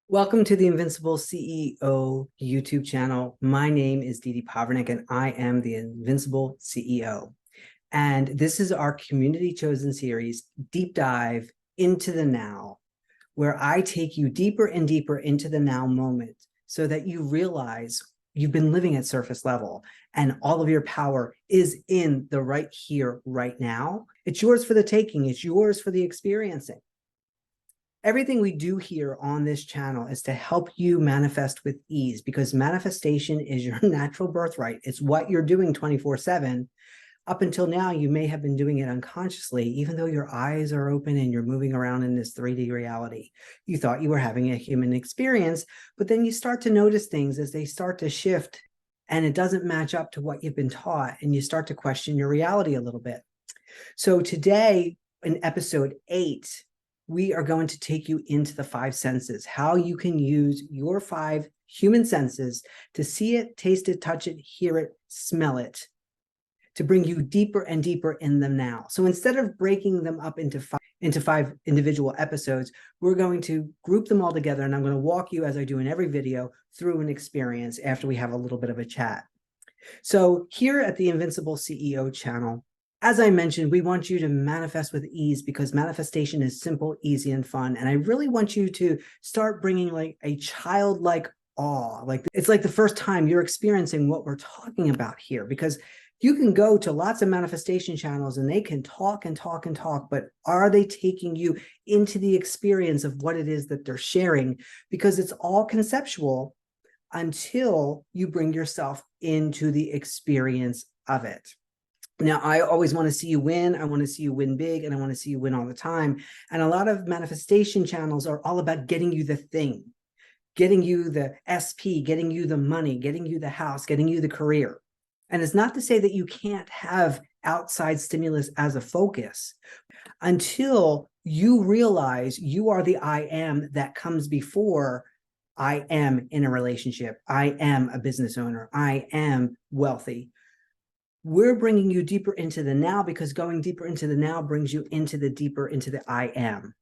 Welcome to the Invincible CEO YouTube channel. My name is Dede and I am the Invincible CEO. And this is our community chosen series, Deep Dive into the Now, where I take you deeper and deeper into the now moment so that you realize you've been living at surface level and all of your power is in the right here, right now. It's yours for the taking. It's yours for the experiencing. Everything we do here on this channel is to help you manifest with ease, because manifestation is your natural birthright. It's what you're doing 24/7. Up until now, you may have been doing it unconsciously, even though your eyes are open and you're moving around in this 3D reality. You thought you were having a human experience, but then you start to notice things as they start to shift and it doesn't match up to what you've been taught, and you start to question your reality a little bit. So today, in episode 8, we are going to take you into the 5 senses, how you can use your 5 human senses to see it, taste it, touch it, hear it, smell it, to bring you deeper and deeper in them now. So instead of breaking them up into five individual episodes, we're going to group them all together, and I'm going to walk you, as I do in every video, through an experience after we have a little bit of a chat. So here at the Invincible CEO channel, as I mentioned, we want you to manifest with ease, because manifestation is simple, easy, and fun. And I really want you to start bringing like a childlike awe. Like it's like the first time you're experiencing what we're talking about here, because you can go to lots of manifestation channels and they can talk and talk and talk, but are they taking you into the experience of what it is that they're sharing? Because it's all conceptual until you bring yourself into the experience of it. Now, I always want to see you win. I want to see you win big, and I want to see you win all the time. And a lot of manifestation channels are all about getting you the thing, getting you the SP, getting you the money, getting you the house, getting you the career. And it's not to say that you can't have outside stimulus as a focus until you realize you are the I am that comes before I am in a relationship. I am a business owner. I am wealthy. We're bringing you deeper into the now, because going deeper into the now brings you into the deeper into the I am.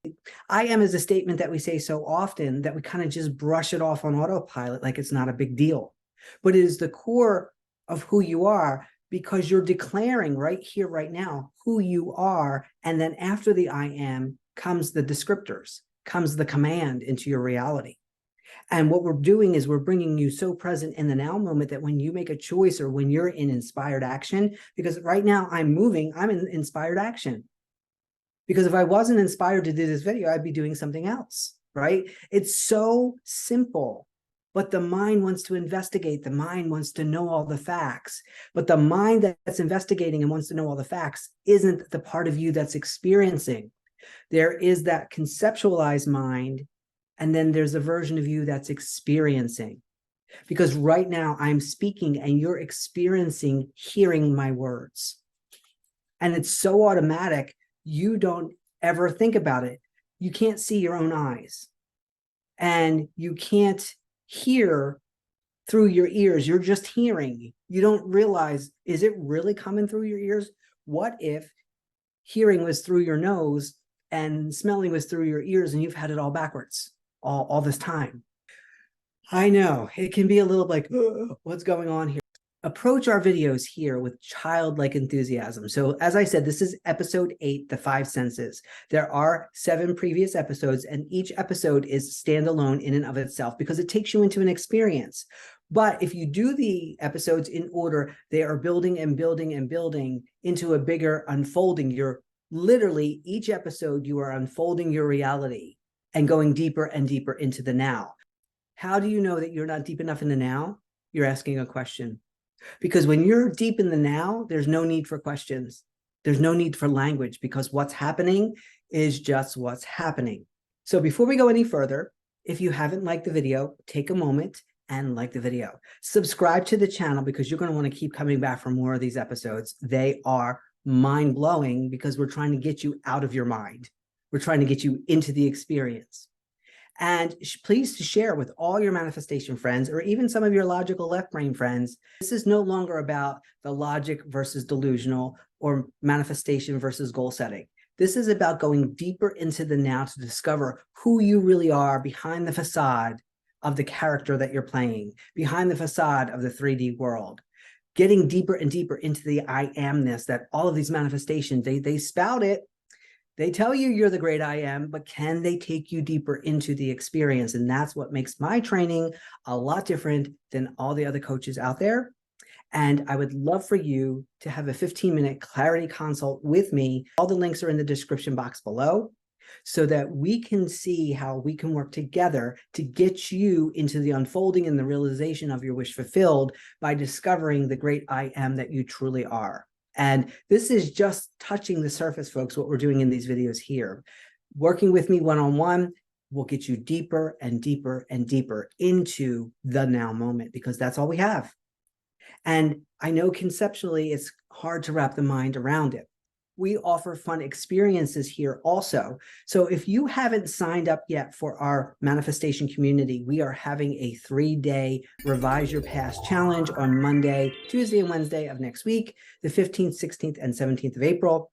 I am is a statement that we say so often that we kind of just brush it off on autopilot like it's not a big deal. But it is the core of who you are, because you're declaring right here, right now, who you are. And then after the I am comes the descriptors, comes the command into your reality. And what we're doing is we're bringing you so present in the now moment that when you make a choice or when you're in inspired action, because right now I'm moving, I'm in inspired action. Because if I wasn't inspired to do this video, I'd be doing something else, right? It's so simple, but the mind wants to investigate. The mind wants to know all the facts. But the mind that's investigating and wants to know all the facts isn't the part of you that's experiencing. There is that conceptualized mind, and then there's a version of you that's experiencing. Because right now I'm speaking and you're experiencing hearing my words. And it's so automatic, you don't ever think about it. You can't see your own eyes. And you can't hear through your ears. You're just hearing. You don't realize, is it really coming through your ears? What if hearing was through your nose and smelling was through your ears, and you've had it all backwards? All this time. I know it can be a little like, what's going on here? Approach our videos here with childlike enthusiasm. So as I said, this is episode 8, the 5 senses. There are 7 previous episodes, and each episode is standalone in and of itself because it takes you into an experience. But if you do the episodes in order, they are building and building and building into a bigger unfolding. You're literally, each episode, you are unfolding your reality and going deeper and deeper into the now. How do you know that you're not deep enough in the now? You're asking a question. Because when you're deep in the now, there's no need for questions. There's no need for language, because what's happening is just what's happening. So before we go any further, if you haven't liked the video, take a moment and like the video. Subscribe to the channel, because you're going to want to keep coming back for more of these episodes. They are mind-blowing because we're trying to get you out of your mind. We're trying to get you into the experience. And please share with all your manifestation friends, or even some of your logical left brain friends. This is no longer about the logic versus delusional or manifestation versus goal setting. This is about going deeper into the now to discover who you really are behind the facade of the character that you're playing, behind the facade of the 3D world. Getting deeper and deeper into the I amness that all of these manifestations, they spout it. They tell you you're the great I am, but can they take you deeper into the experience? And that's what makes my training a lot different than all the other coaches out there. And I would love for you to have a 15-minute clarity consult with me. All the links are in the description box below so that we can see how we can work together to get you into the unfolding and the realization of your wish fulfilled by discovering the great I am that you truly are. And this is just touching the surface, folks, what we're doing in these videos here. Working with me one-on-one will get you deeper and deeper and deeper into the now moment, because that's all we have. And I know conceptually it's hard to wrap the mind around it. We offer fun experiences here also. So if you haven't signed up yet for our manifestation community, we are having a 3-day Revise Your Past challenge on Monday, Tuesday, and Wednesday of next week, the 15th, 16th, and 17th of April.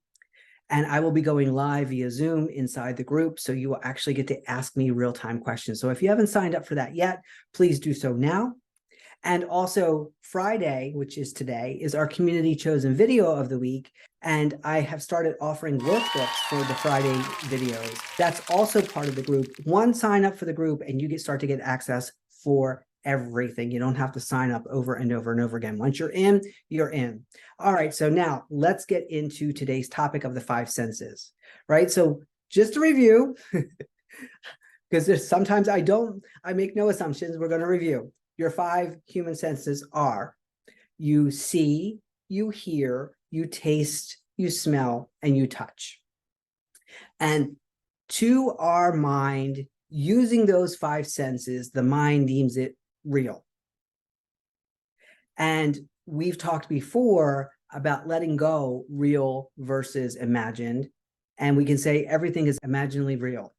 And I will be going live via Zoom inside the group, so you will actually get to ask me real-time questions. So if you haven't signed up for that yet, please do so now. And also Friday, which is today, is our community chosen video of the week. And I have started offering workbooks for the Friday videos. That's also part of the group. One, sign up for the group and you start to get access for everything. You don't have to sign up over and over and over again. Once you're in, you're in. All right, so now let's get into today's topic of the 5 senses, right? So just to review, because there's sometimes I make no assumptions. We're going to review. Your 5 human senses are: you see, you hear, you taste, you smell, and you touch. And to our mind, using those 5 senses, the mind deems it real. And we've talked before about letting go way versus imagined. And we can say everything is imaginally real.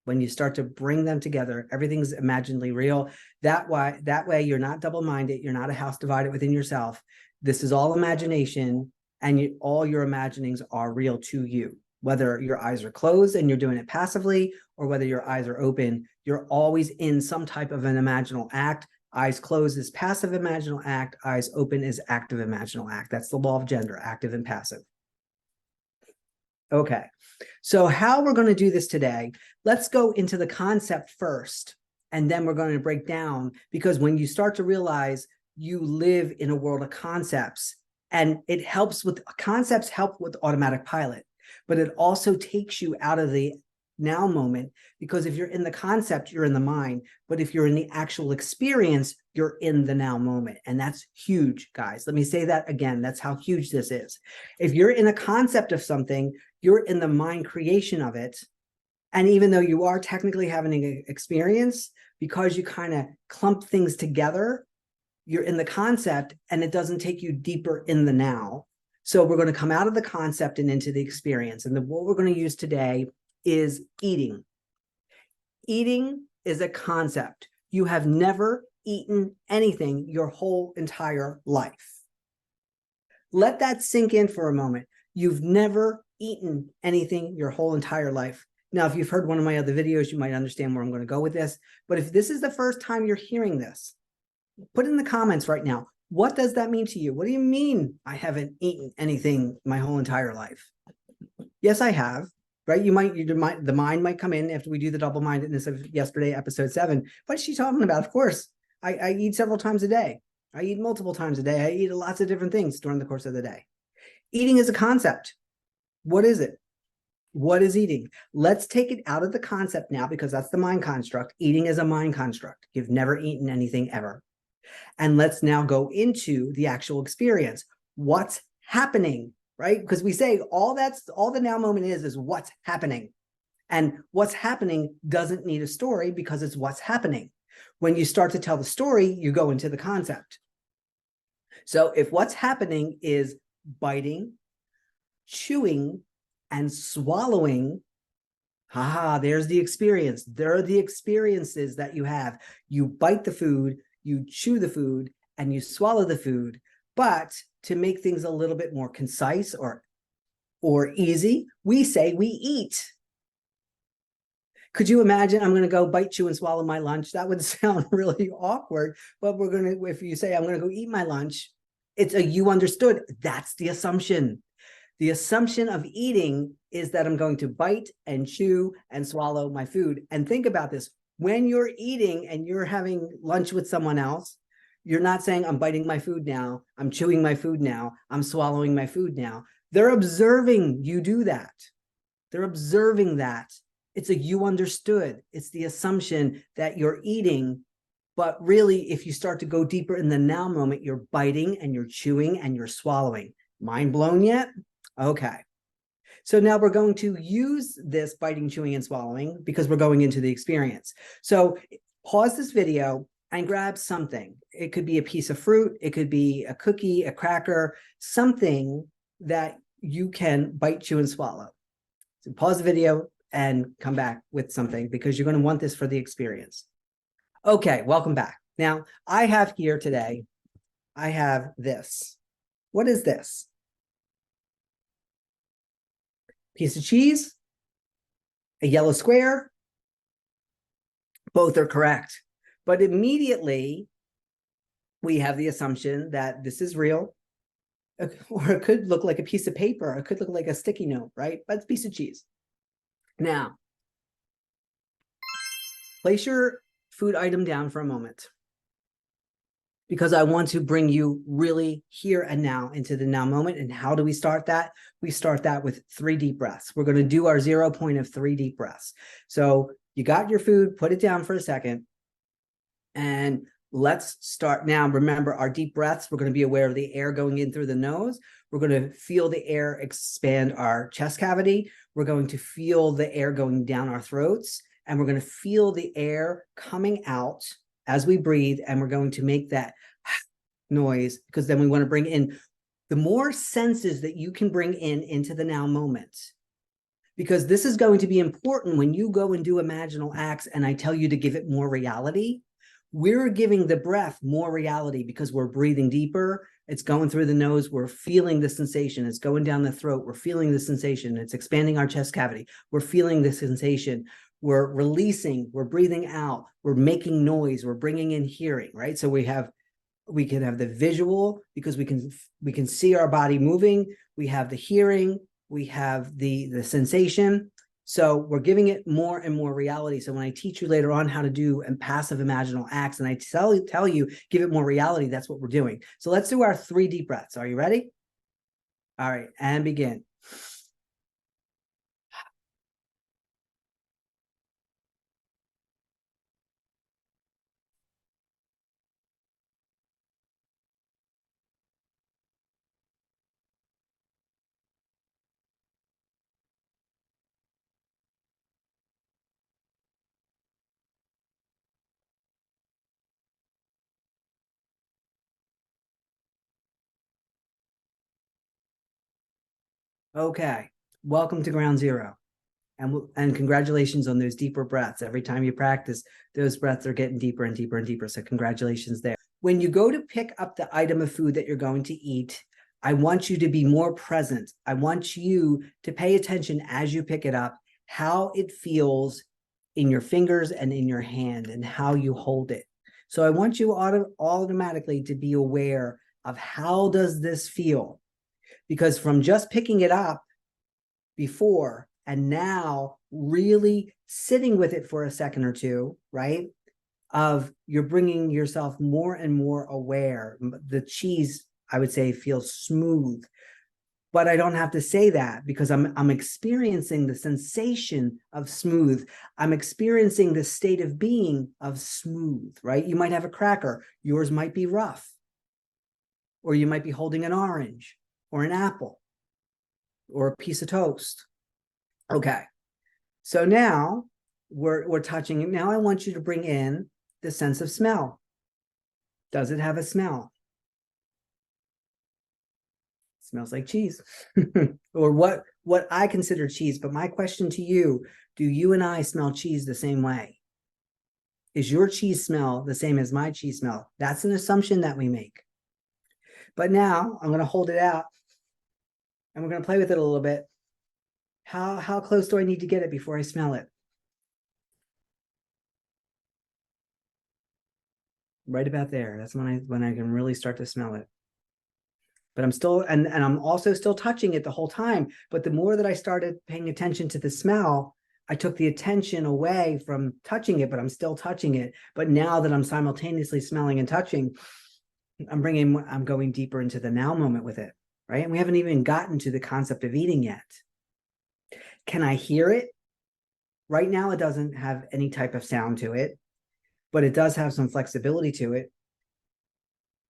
When you start to bring them together, everything's imaginally real. That way you're not double-minded. You're not a house divided within yourself. This is all imagination, and all your imaginings are real to you. Whether your eyes are closed and you're doing it passively, or whether your eyes are open, you're always in some type of an imaginal act. Eyes closed is passive imaginal act. Eyes open is active imaginal act. That's the law of gender, active and passive. Okay, so how we're going to do this today, let's go into the concept first, and then we're going to break down, because when you start to realize you live in a world of concepts, and it helps with concepts, help with automatic pilot, but it also takes you out of the now moment, because if you're in the concept, you're in the mind, but if you're in the actual experience, you're in the now moment. And that's huge, guys. Let me say that again. That's how huge this is. If you're in a concept of something, you're in the mind creation of it. And even though you are technically having an experience, because you kind of clump things together, you're in the concept, and it doesn't take you deeper in the now. So we're going to come out of the concept and into the experience. And what we're going to use today is eating. Eating is a concept. You have never eaten anything your whole entire life. Let that sink in for a moment. You've never eaten anything your whole entire life. Now, if you've heard one of my other videos, you might understand where I'm going to go with this. But if this is the first time you're hearing this, put in the comments right now, what does that mean to you? What do you mean I haven't eaten anything my whole entire life? Yes, I have. Right? The mind might come in after we do the double-mindedness of yesterday, episode 7. What's she talking about? Of course, I eat several times a day. I eat multiple times a day. I eat lots of different things during the course of the day. Eating is a concept. What is it? What is eating? Let's take it out of the concept now, because that's the mind construct. Eating is a mind construct. You've never eaten anything ever. And let's now go into the actual experience. What's happening? Right? Because we say all the now moment is what's happening. And what's happening doesn't need a story, because it's what's happening. When you start to tell the story, you go into the concept. So if what's happening is biting, chewing, and swallowing, there's the experience. There are the experiences that you have. You bite the food, you chew the food, and you swallow the food. But to make things a little bit more concise or or easy, we say we eat. Could you imagine I'm going to go bite, chew, and swallow my lunch? That would sound really awkward, but we're going to, if you say I'm going to go eat my lunch, it's a you understood. That's the assumption. The assumption of eating is that I'm going to bite and chew and swallow my food. And think about this. When you're eating and you're having lunch with someone else, you're not saying I'm biting my food now, I'm chewing my food now, I'm swallowing my food now. They're observing you do that. They're observing that. It's a you understood. It's the assumption that you're eating, but really, if you start to go deeper in the now moment, you're biting and you're chewing and you're swallowing. Mind blown yet? Okay. So now we're going to use this biting, chewing, and swallowing because we're going into the experience. So pause this video and grab something. It could be a piece of fruit. It could be a cookie, a cracker, something that you can bite, chew, and swallow. So pause the video and come back with something because you're going to want this for the experience. Okay, welcome back. Now, I have here today, I have this. What is this? Piece of cheese, a yellow square. Both are correct. But immediately, we have the assumption that this is real, or it could look like a piece of paper. It could look like a sticky note, right? But it's a piece of cheese. Now, place your food item down for a moment because I want to bring you really here and now into the now moment. And how do we start that? We start that with 3 deep breaths. We're going to do our 0 point of 3 deep breaths. So you got your food, put it down for a second. And let's start now. Remember our deep breaths. We're going to be aware of the air going in through the nose. We're going to feel the air expand our chest cavity. We're going to feel the air going down our throats. And we're going to feel the air coming out as we breathe. And we're going to make that noise because then we want to bring in the more senses that you can bring in into the now moment. Because this is going to be important when you go and do imaginal acts and I tell you to give it more reality. We're giving the breath more reality because we're breathing deeper. It's going through the nose. We're feeling the sensation. It's going down the throat. We're feeling the sensation. It's expanding our chest cavity. We're feeling the sensation. We're releasing. We're breathing out. We're making noise. We're bringing in hearing, right? So we can have the visual because we can see our body moving. We have the hearing. We have the sensation. So we're giving it more and more reality. So when I teach you later on how to do passive imaginal acts and I tell you, give it more reality, that's what we're doing. So let's do our 3 deep breaths. Are you ready? All right, and begin. Okay, welcome to ground zero. And congratulations on those deeper breaths. Every time you practice, those breaths are getting deeper and deeper and deeper. So congratulations there. When you go to pick up the item of food that you're going to eat, I want you to be more present. I want you to pay attention as you pick it up, how it feels in your fingers and in your hand and how you hold it. So I want you automatically to be aware of how does this feel? Because from just picking it up before and now really sitting with it for a second or two, right? Of you're bringing yourself more and more aware. The cheese, I would say, feels smooth, but I don't have to say that because I'm experiencing the sensation of smooth. I'm experiencing the state of being of smooth, right? You might have a cracker. Yours might be rough, or you might be holding an orange or an apple or a piece of toast. Okay, so now we're touching it. Now I want you to bring in the sense of smell. Does it have a smell? It smells like cheese. Or what I consider cheese. But my question to you, do you and I smell cheese the same way? Is your cheese smell the same as my cheese smell? That's an assumption that we make. But now I'm going to hold it out And we're going to play with it a little bit. How close do I need to get it before I smell it? Right about there. That's when I can really start to smell it. But I'm still, and I'm also still touching it the whole time. But the more that I started paying attention to the smell, I took the attention away from touching it, but I'm still touching it. But now that I'm simultaneously smelling and touching, I'm going deeper into the now moment with it, right? And we haven't even gotten to the concept of eating yet. Can I hear it? Right now, it doesn't have any type of sound to it, but it does have some flexibility to it.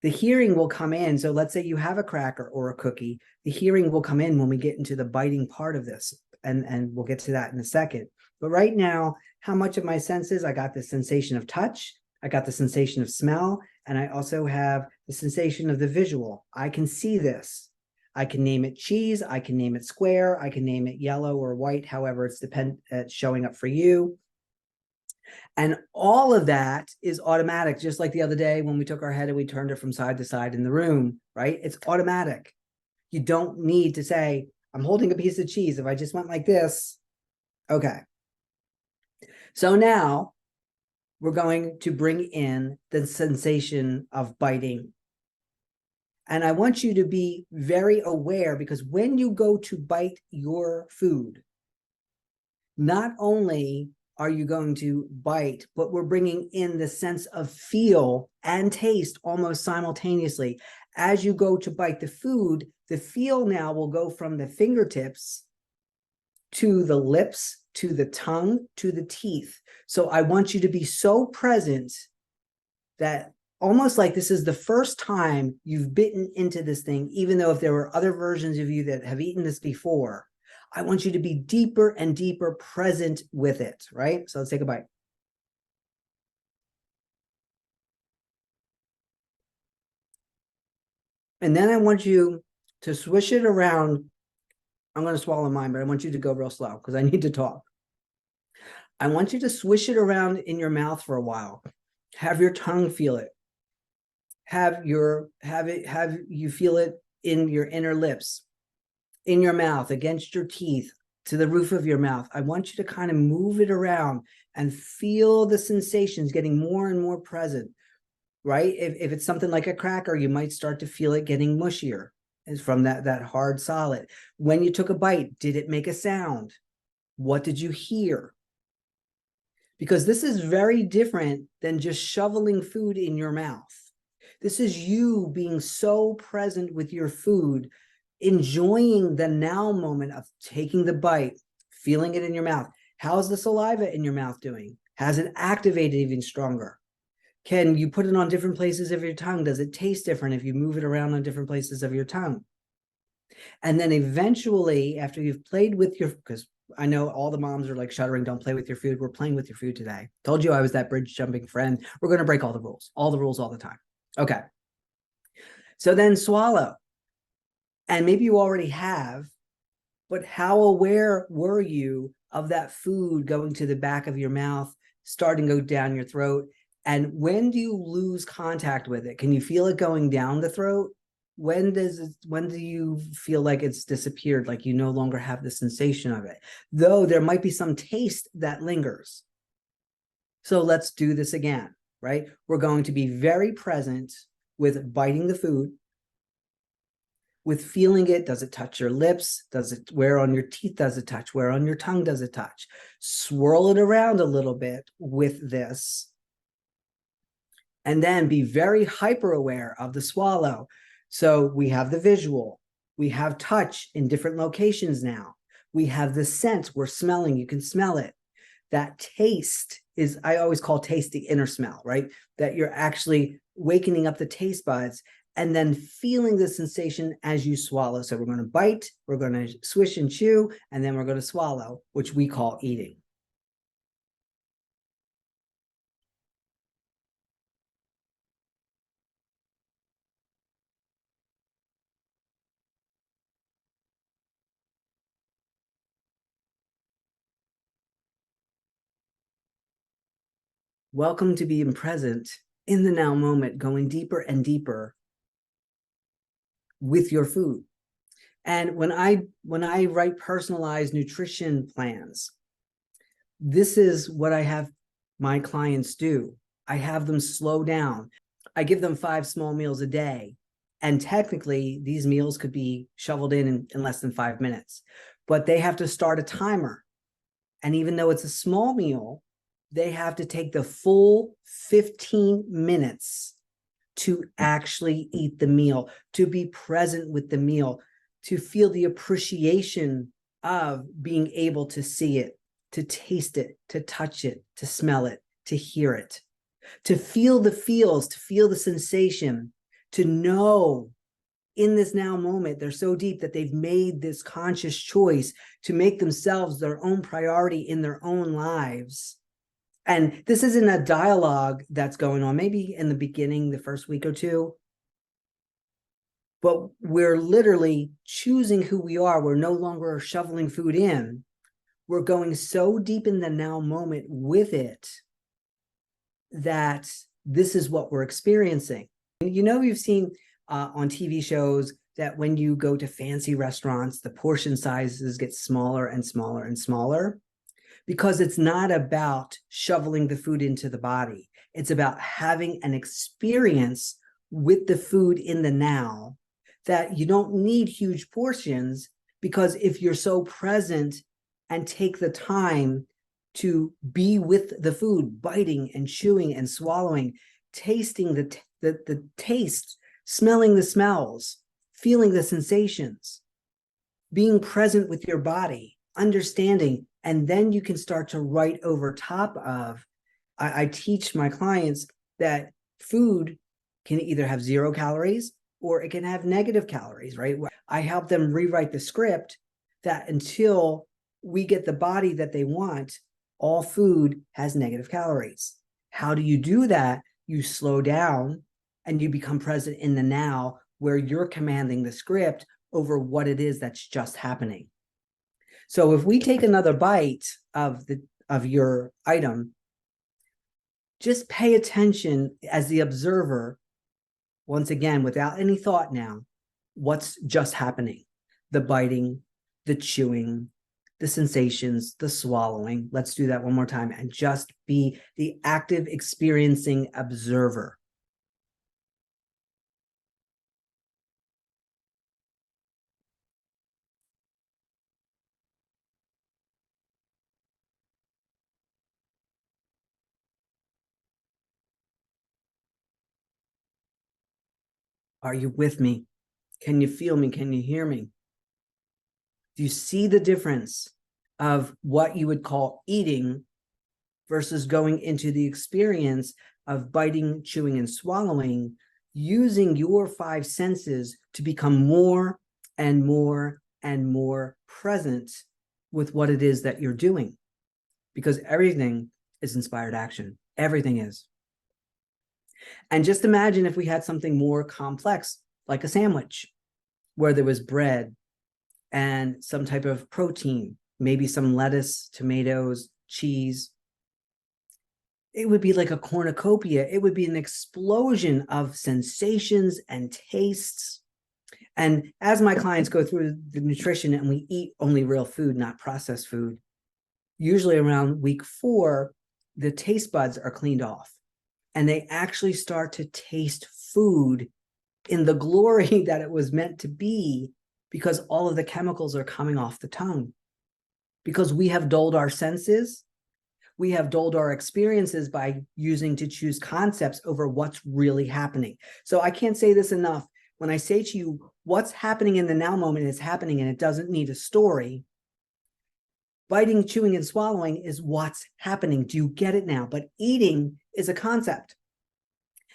The hearing will come in. So let's say you have a cracker or a cookie. The hearing will come in when we get into the biting part of this. And we'll get to that in a second. But right now, how much of my senses? I got the sensation of touch. I got the sensation of smell. And I also have the sensation of the visual. I can see this. I can name it cheese. I can name it square. I can name it yellow or white, however it's showing up for you. And all of that is automatic, just like the other day when we took our head and we turned it from side to side in the room, right? It's automatic. You don't need to say, I'm holding a piece of cheese. If I just went like this, okay. So now we're going to bring in the sensation of biting. And I want you to be very aware, because when you go to bite your food, not only are you going to bite, but we're bringing in the sense of feel and taste almost simultaneously. As you go to bite the food, the feel now will go from the fingertips to the lips, to the tongue, to the teeth. So I want you to be so present that almost like this is the first time you've bitten into this thing, even though if there were other versions of you that have eaten this before, I want you to be deeper and deeper present with it, right? So let's take a bite. And then I want you to swish it around. I'm going to swallow mine, but I want you to go real slow because I need to talk. I want you to swish it around in your mouth for a while. Have your tongue feel it. Have you feel it in your inner lips, in your mouth, against your teeth, to the roof of your mouth. I want you to kind of move it around and feel the sensations getting more and more present, right? If it's something like a cracker, you might start to feel it getting mushier from that hard solid. When you took a bite, did it make a sound? What did you hear? Because this is very different than just shoveling food in your mouth. This is you being so present with your food, enjoying the now moment of taking the bite, feeling it in your mouth. How's the saliva in your mouth doing? Has it activated even stronger? Can you put it on different places of your tongue? Does it taste different if you move it around on different places of your tongue? And then eventually, after you've played with your, because I know all the moms are like shuddering, don't play with your food. We're playing with your food today. Told you I was that bridge jumping friend. We're going to break all the rules all the time. Okay. So then swallow. And maybe you already have, but how aware were you of that food going to the back of your mouth, starting to go down your throat? And when do you lose contact with it? Can you feel it going down the throat? When do you feel like it's disappeared, like you no longer have the sensation of it? Though there might be some taste that lingers. So let's do this again, right? We're going to be very present with biting the food, with feeling it. Does it touch your lips? Does it, where on your teeth does it touch? Where on your tongue does it touch? Swirl it around a little bit with this. And then be very hyper aware of the swallow. So we have the visual, we have touch in different locations now. We have the scent, we're smelling, you can smell it. That taste is, I always call taste the inner smell, right? That you're actually wakening up the taste buds and then feeling the sensation as you swallow. So we're going to bite, we're going to swish and chew, and then we're going to swallow, which we call eating. Welcome to being present in the now moment, going deeper and deeper with your food. And when I write personalized nutrition plans, this is what I have my clients do. I have them slow down. I give them 5 small meals a day. And technically, these meals could be shoveled in less than 5 minutes. But they have to start a timer. And even though it's a small meal, they have to take the full 15 minutes to actually eat the meal, to be present with the meal, to feel the appreciation of being able to see it, to taste it, to touch it, to smell it, to hear it, to feel the feels, to feel the sensation, to know in this now moment, they're so deep that they've made this conscious choice to make themselves their own priority in their own lives. And this isn't a dialogue that's going on, maybe in the beginning, the first week or two, but we're literally choosing who we are. We're no longer shoveling food in. We're going so deep in the now moment with it that this is what we're experiencing. You know, you've seen on TV shows that when you go to fancy restaurants, the portion sizes get smaller and smaller and smaller, because it's not about shoveling the food into the body. It's about having an experience with the food in the now, that you don't need huge portions, because if you're so present and take the time to be with the food, biting and chewing and swallowing, tasting the taste, smelling the smells, feeling the sensations, being present with your body, understanding, and then you can start to write over top of. I teach my clients that food can either have 0 calories or it can have negative calories, right? I help them rewrite the script that until we get the body that they want, all food has negative calories. How do you do that? You slow down and you become present in the now, where you're commanding the script over what it is that's just happening. So if we take another bite of your item, just pay attention as the observer, once again, without any thought now, what's just happening. The biting, the chewing, the sensations, the swallowing. Let's do that one more time and just be the active experiencing observer. Are you with me? Can you feel me? Can you hear me? Do you see the difference of what you would call eating versus going into the experience of biting, chewing, and swallowing, using your 5 senses to become more and more and more present with what it is that you're doing? Because everything is inspired action. Everything is. And just imagine if we had something more complex, like a sandwich, where there was bread and some type of protein, maybe some lettuce, tomatoes, cheese. It would be like a cornucopia. It would be an explosion of sensations and tastes. And as my clients go through the nutrition and we eat only real food, not processed food, usually around week 4, the taste buds are cleaned off and they actually start to taste food in the glory that it was meant to be, because all of the chemicals are coming off the tongue. Because we have dulled our senses, we have dulled our experiences by using to choose concepts over what's really happening. So I can't say this enough. When I say to you, what's happening in the now moment is happening and it doesn't need a story. Biting, chewing, and swallowing is what's happening. Do you get it now? But eating is a concept.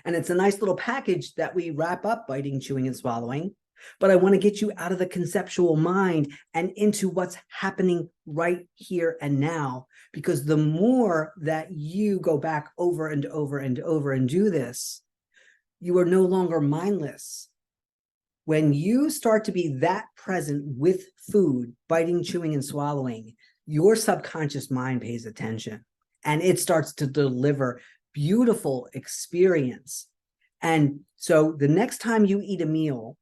And it's a nice little package that we wrap up biting, chewing, and swallowing. But I want to get you out of the conceptual mind and into what's happening right here and now. Because the more that you go back over and over and over and do this, you are no longer mindless. When you start to be that present with food, biting, chewing, and swallowing, your subconscious mind pays attention and it starts to deliver beautiful experience. And so the next time you eat a meal,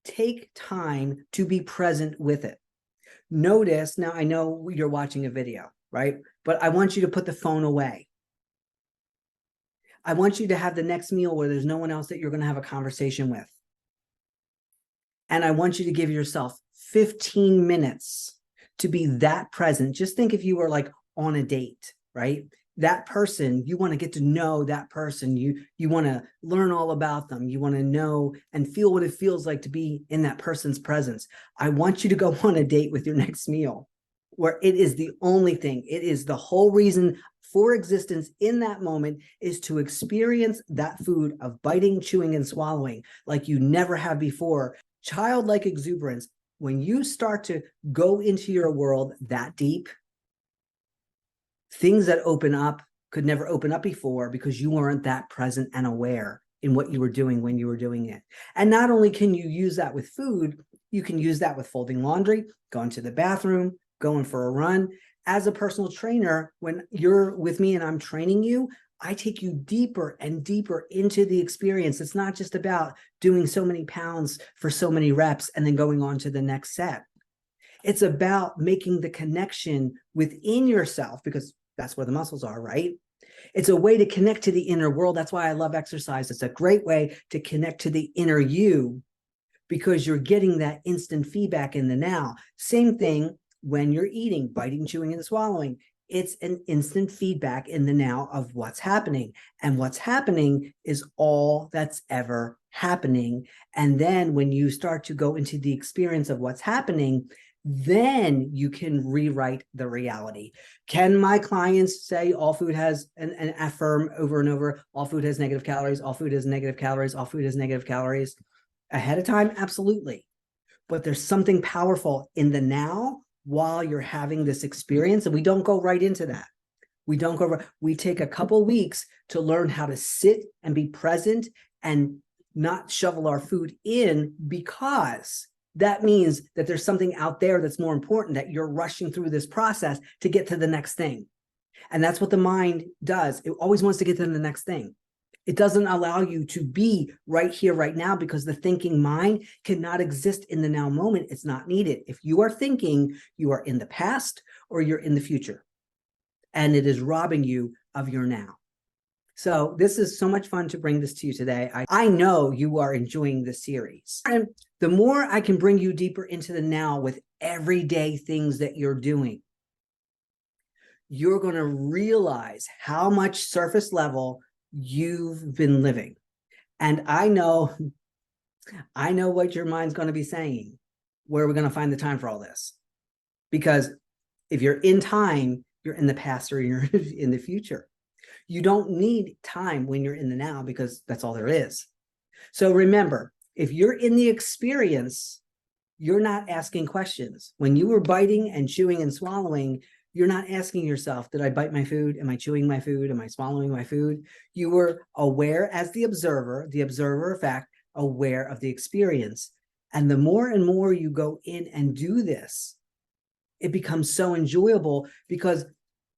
Take time to be present with it. Notice, now I know you're watching a video, right? But I want you to put the phone away. I want you to have the next meal where there's no one else that you're going to have a conversation with. And I want you to give yourself 15 minutes to be that present. Just think if you were like on a date, right? That person, you want to get to know that person. You want to learn all about them. You want to know and feel what it feels like to be in that person's presence. I want you to go on a date with your next meal where it is the only thing. It is the whole reason for existence in that moment is to experience that food of biting, chewing, and swallowing like you never have before. Childlike exuberance. When you start to go into your world that deep, things that open up could never open up before because you weren't that present and aware in what you were doing when you were doing it. And not only can you use that with food, you can use that with folding laundry, going to the bathroom, going for a run. As a personal trainer, when you're with me and I'm training you, I take you deeper and deeper into the experience. It's not just about doing so many pounds for so many reps and then going on to the next set. It's about making the connection within yourself because that's where the muscles are, right? It's a way to connect to the inner world. That's why I love exercise. It's a great way to connect to the inner you because you're getting that instant feedback in the now. Same thing when you're eating, biting, chewing, and swallowing. It's an instant feedback in the now of what's happening. And what's happening is all that's ever happening. And then when you start to go into the experience of what's happening, then you can rewrite the reality. Can my clients say all food has, and affirm over and over, all food has negative calories, all food has negative calories, all food has negative calories ahead of time? Absolutely. But there's something powerful in the now while you're having this experience, and we don't go right into that. We take a couple weeks to learn how to sit and be present and not shovel our food in, because that means that there's something out there that's more important, that you're rushing through this process to get to the next thing. And that's what the mind does. It always wants to get to the next thing. It doesn't allow you to be right here, right now, because the thinking mind cannot exist in the now moment. It's not needed. If you are thinking, you are in the past or you're in the future, and it is robbing you of your now. So this is so much fun to bring this to you today. I know you are enjoying the series. And the more I can bring you deeper into the now with everyday things that you're doing, you're going to realize how much surface level you've been living. And I know what your mind's going to be saying. Where are we going to find the time for all this? Because if you're in time, you're in the past or you're in the future. You don't need time when you're in the now because that's all there is. So remember, if you're in the experience, you're not asking questions. When you were biting and chewing and swallowing, you're not asking yourself, did I bite my food? Am I chewing my food? Am I swallowing my food? You were aware as the observer effect, aware of the experience. And the more and more you go in and do this, it becomes so enjoyable because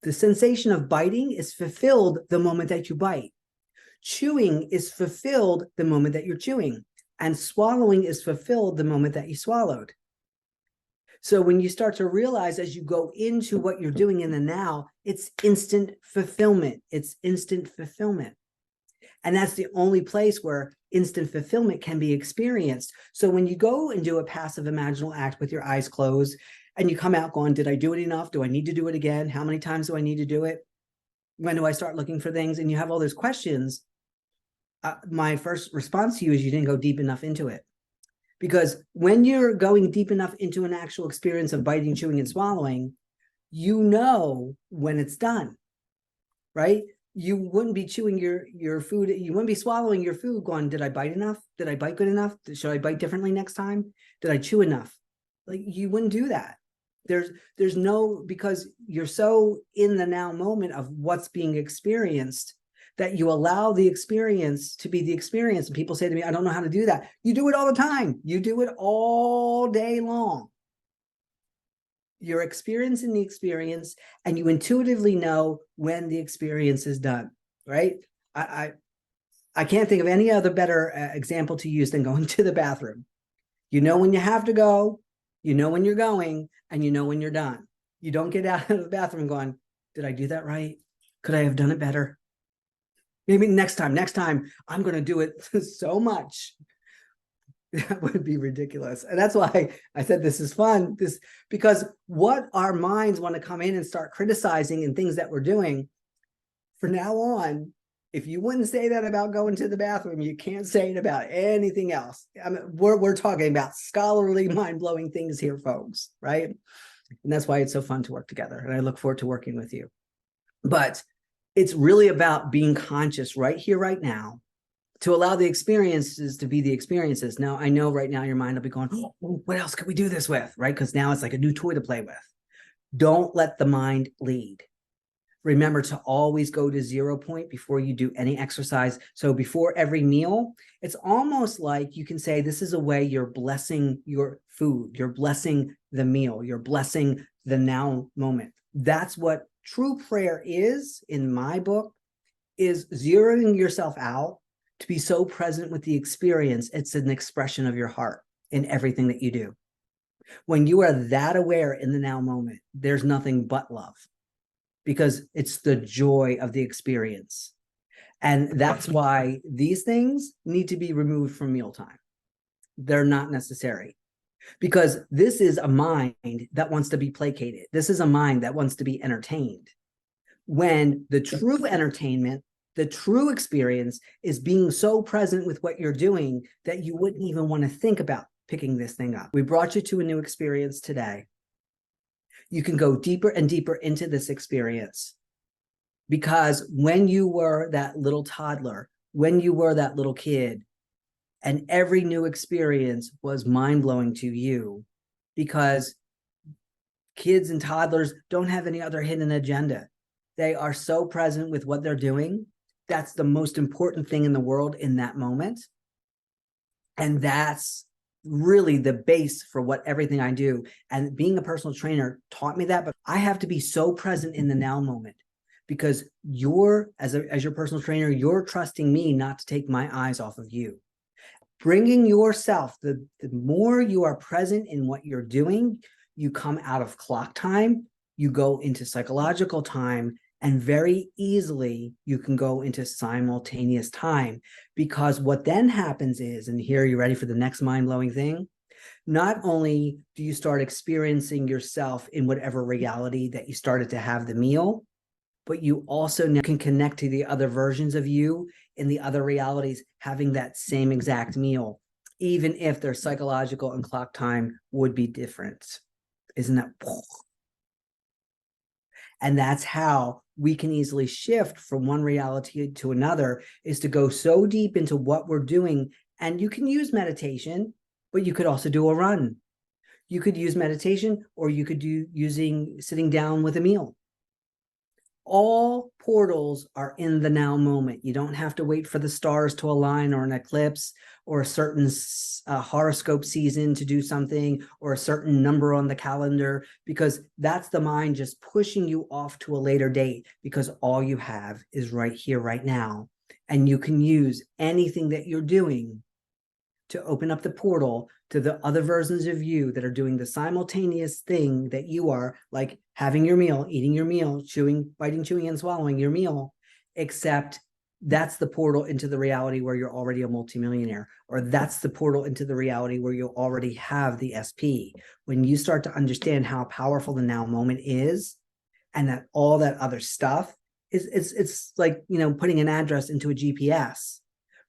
the sensation of biting is fulfilled the moment that you bite. Chewing is fulfilled the moment that you're chewing. And swallowing is fulfilled the moment that you swallowed. So when you start to realize as you go into what you're doing in the now, it's instant fulfillment. It's instant fulfillment. And that's the only place where instant fulfillment can be experienced. So when you go and do a passive imaginal act with your eyes closed and you come out going, did I do it enough? Do I need to do it again? How many times do I need to do it? When do I start looking for things? And you have all those questions. My first response to you is you didn't go deep enough into it. Because when you're going deep enough into an actual experience of biting, chewing, and swallowing, you know when it's done, right? You wouldn't be chewing your food. You wouldn't be swallowing your food going, did I bite enough? Did I bite good enough? Should I bite differently next time? Did I chew enough? Like, you wouldn't do that. There's no, because you're so in the now moment of what's being experienced that you allow the experience to be the experience. And people say to me, I don't know how to do that. You do it all the time. You do it all day long. You're experiencing the experience and you intuitively know when the experience is done, right? I can't think of any other better example to use than going to the bathroom. You know when you have to go, you know when you're going, and you know when you're done. You don't get out of the bathroom going, did I do that right? Could I have done it better? Maybe next time I'm going to do it so much. That would be ridiculous. And that's why I said this is fun. Because what our minds want to come in and start criticizing and things that we're doing, from now on, if you wouldn't say that about going to the bathroom, you can't say it about anything else. I mean, we're talking about scholarly, mind-blowing things here, folks, right? And that's why it's so fun to work together. And I look forward to working with you. But it's really about being conscious right here, right now, to allow the experiences to be the experiences. Now, I know right now your mind will be going, oh, what else could we do this with, right? Because now it's like a new toy to play with. Don't let the mind lead. Remember to always go to 0 point before you do any exercise. So before every meal, it's almost like you can say, this is a way you're blessing your food, you're blessing the meal, you're blessing the now moment. That's what true prayer is, in my book, is zeroing yourself out to be so present with the experience. It's an expression of your heart in everything that you do. When you are that aware in the now moment, there's nothing but love, because it's the joy of the experience. And that's why these things need to be removed from mealtime. They're not necessary, because this is a mind that wants to be placated. This is a mind that wants to be entertained. When the true entertainment, the true experience, is being so present with what you're doing that you wouldn't even want to think about picking this thing up. We brought you to a new experience today. You can go deeper and deeper into this experience, because when you were that little toddler, when you were that little kid, and every new experience was mind-blowing to you, because kids and toddlers don't have any other hidden agenda. They are so present with what they're doing. That's the most important thing in the world in that moment. And that's really the base for what everything I do. And being a personal trainer taught me that, but I have to be so present in the now moment, because as your personal trainer, you're trusting me not to take my eyes off of you. Bringing yourself, the more you are present in what you're doing, you come out of clock time, you go into psychological time, and very easily you can go into simultaneous time. Because what then happens is, and here you're ready for the next mind-blowing thing, not only do you start experiencing yourself in whatever reality that you started to have the meal, but you also now can connect to the other versions of you in the other realities having that same exact meal, even if their psychological and clock time would be different. Isn't that? And that's how we can easily shift from one reality to another, is to go so deep into what we're doing. And you can use meditation, but you could also do a run. You could use meditation, or you could do sitting down with a meal. All portals are in the now moment. You don't have to wait for the stars to align, or an eclipse, or a certain horoscope season to do something, or a certain number on the calendar, because that's the mind just pushing you off to a later date, because all you have is right here, right now. And you can use anything that you're doing to open up the portal to the other versions of you that are doing the simultaneous thing that you are, like having your meal, eating your meal, biting, chewing, and swallowing your meal, except that's the portal into the reality where you're already a multimillionaire, or that's the portal into the reality where you already have the SP. When you start to understand how powerful the now moment is, and that all that other stuff it's like, putting an address into a GPS.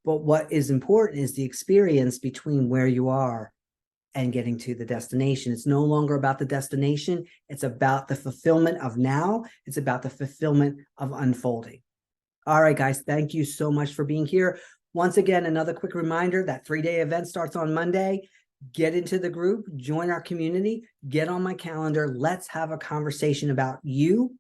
But what is important is the experience between where you are and getting to the destination. It's no longer about the destination. It's about the fulfillment of now. It's about the fulfillment of unfolding. All right, guys, thank you so much for being here. Once again, another quick reminder, that 3-day event starts on Monday. Get into the group, join our community, get on my calendar. Let's have a conversation about you.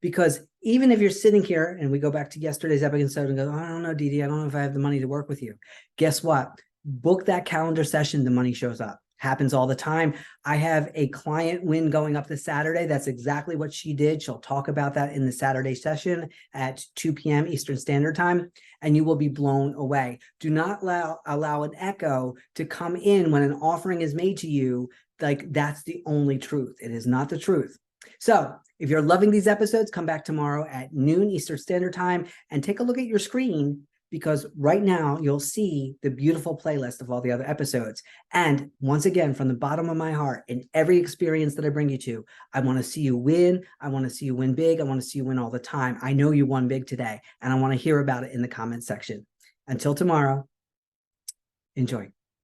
Because even if you're sitting here, and we go back to yesterday's episode and go, I don't know, Dede, I don't know if I have the money to work with you. Guess what? Book that calendar session, the money shows up. happens all the time. I have a client win going up this Saturday. That's exactly what she did. She'll talk about that in the Saturday session at 2 p.m. Eastern Standard Time, and you will be blown away. Do not allow an echo to come in when an offering is made to you like that's the only truth. It is not the truth. So if you're loving these episodes, come back tomorrow at noon Eastern Standard Time and take a look at your screen, because right now you'll see the beautiful playlist of all the other episodes. And once again, from the bottom of my heart, in every experience that I bring you to, I want to see you win. I want to see you win big. I want to see you win all the time. I know you won big today, and I want to hear about it in the comments section. Until tomorrow, enjoy.